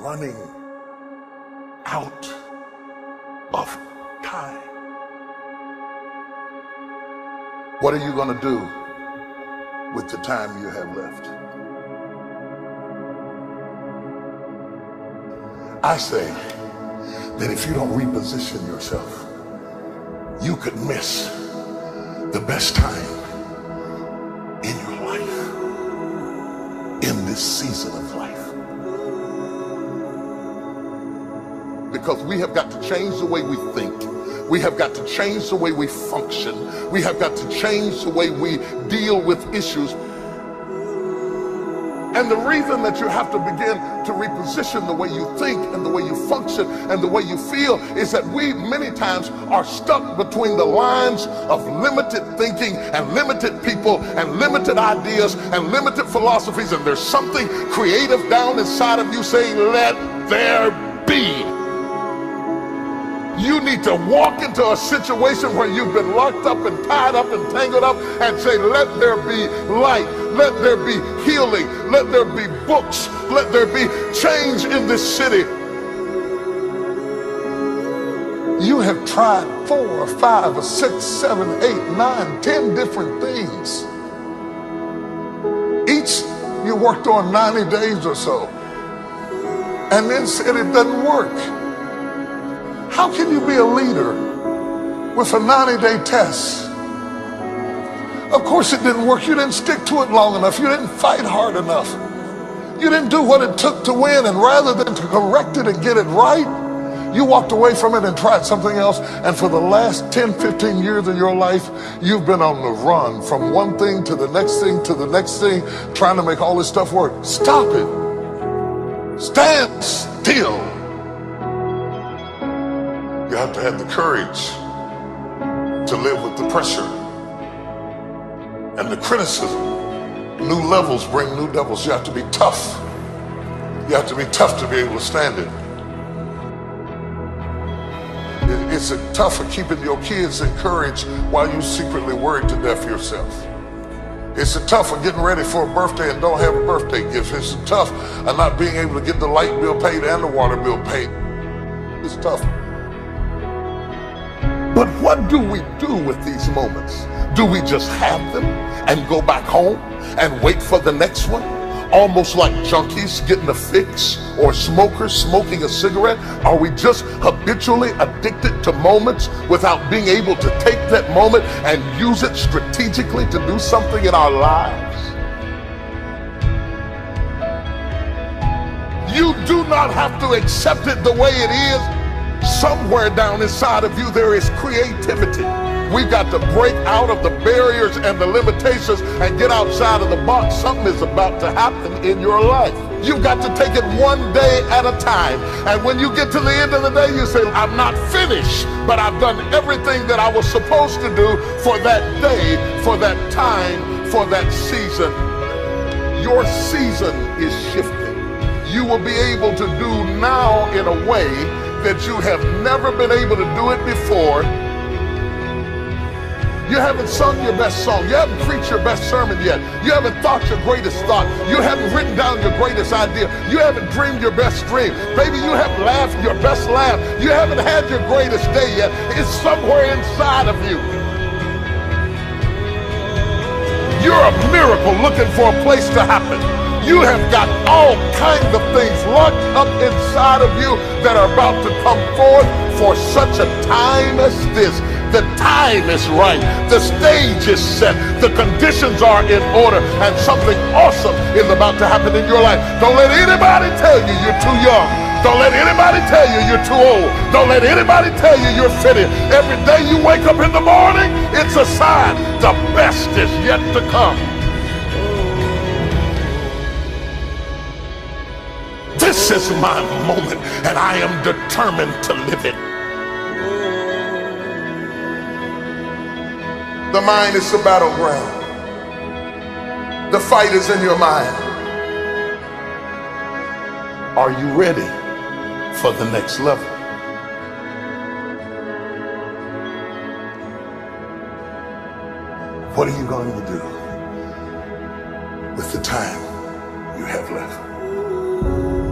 running out of time. What are you going to do with the time you have left? I say that if you don't reposition yourself, you could miss the best time in your life, in this season of life. Because we have got to change the way we think. We have got to change the way we function. We have got to change the way we deal with issues. And the reason that you have to begin to reposition the way you think and the way you function and the way you feel is that we many times are stuck between the lines of limited thinking and limited people and limited ideas and limited philosophies, and there's something creative down inside of you saying, let there be. You need to walk into a situation where you've been locked up and tied up and tangled up and say, let there be light, let there be healing, let there be books, let there be change in this city. You have tried 4 or 5 or 6, 7, 8, 9, 10 different things. Each you worked on 90 days or so and then said it doesn't work. How can you be a leader with a 90-day test? Of course it didn't work. You didn't stick to it long enough. You didn't fight hard enough. You didn't do what it took to win, and rather than to correct it and get it right, you walked away from it and tried something else. And for the last 10, 15 years of your life, you've been on the run from one thing to the next thing to the next thing, trying to make all this stuff work. Stop it. Stand still. You have to have the courage to live with the pressure and the criticism. New levels bring new devils. You have to be tough. You have to be tough to be able to stand it. It's tough for keeping your kids encouraged while you secretly worried to death yourself. It's tough for getting ready for a birthday and don't have a birthday gift. It's tough of not being able to get the light bill paid and the water bill paid. It's tough. But what do we do with these moments? Do we just have them and go back home and wait for the next one? Almost like junkies getting a fix or smokers smoking a cigarette? Are we just habitually addicted to moments without being able to take that moment and use it strategically to do something in our lives? You do not have to accept it the way it is. Somewhere down inside of you there is creativity. We've got to break out of the barriers and the limitations and get outside of the box. Something is about to happen in your life. You've got to take it one day at a time. And when you get to the end of the day, you say, I'm not finished, but I've done everything that I was supposed to do for that day, for that time, for that season. Your season is shifting. You will be able to do now in a way that you have never been able to do it before. You haven't sung your best song. You haven't preached your best sermon yet. You haven't thought your greatest thought. You haven't written down your greatest idea. You haven't dreamed your best dream. Maybe you haven't laughed your best laugh. You haven't had your greatest day yet. It's somewhere inside of you. You're a miracle looking for a place to happen. You have got all kinds of things locked up inside of you that are about to come forth for such a time as this. The time is right. The stage is set. The conditions are in order, and something awesome is about to happen in your life. Don't let anybody tell you you're too young. Don't let anybody tell you you're too old. Don't let anybody tell you you're fitted. Every day you wake up in the morning, it's a sign the best is yet to come. This is my moment, and I am determined to live it. The mind is the battleground. The fight is in your mind. Are you ready for the next level? What are you going to do with the time you have left?